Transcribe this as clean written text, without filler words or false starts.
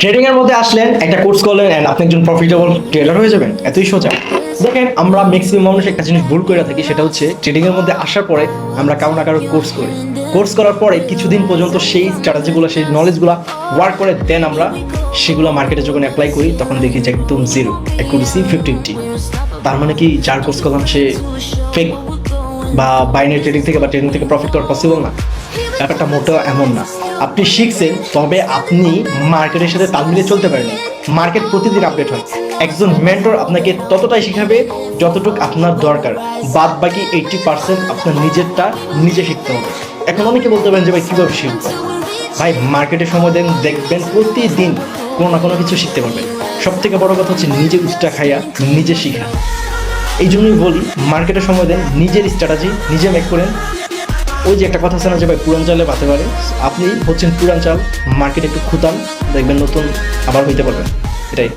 Trading এর মধ্যে আসলেন, একটা কোর্স করলেন এন্ড আপনি একজন প্রফিটেবল ট্রেডার হয়ে যাবেন, এতই সোজা। দেখেন, আমরা ম্যাক্সিমাম মানুষ একটা জিনিস ভুল করে থাকি, সেটা হচ্ছে ট্রেডিং এর মধ্যে আসার পরে আমরা কারো না কারো কোর্স করি। কোর্স করার পরে কিছুদিন পর্যন্ত সেই স্ট্র্যাটেজিগুলো, সেই নলেজগুলো ওয়ার্ক করে দেন আমরা সেগুলো মার্কেটে যখন অ্যাপ্লাই করি তখন দেখি যে একদম জিরো অ্যাকুরেসি 50-50। তার মানে কি যার কোর্স করলাম সে ফেক বা বাইনারি ট্রেডিং থেকে বা ট্রেডিং থেকে প্রফিট করা পসিবল না? ব্যাপারটা মোটেও এমন না। আপনি শিখছেন, তবে আপনি মার্কেটের সাথে তাল মিলিয়ে চলতে পারেন। মার্কেট প্রতিদিন আপডেট হয়। একজন মেন্টর আপনাকে ততটাই শিখাবে যতটুকু আপনার দরকার, বাদ বাকি 80% আপনার নিজেরটা নিজে শিখতে হবে। এখন অনেকে বলতে পারেন যে ভাই কীভাবে শিখবো? ভাই মার্কেটে সময় দেন, দেখবেন প্রতিদিন কোনো না কোনো কিছু শিখতে পারবেন। সব থেকে বড় কথা হচ্ছে নিজে উষ্টা খাইয়া নিজে শিখা। এই জন্যই বলি মার্কেটে সময় দেন, নিজের স্ট্র্যাটেজি নিজে মেক করেন। ওই যে একটা কথা আছে না যে ভাই পুরান চালে বাতে পারে, আপনি হচ্ছেন পুরান চাল। মার্কেট একটু খুঁতান, দেখবেন নতুন আবার হইতে পারবেন। এটাই।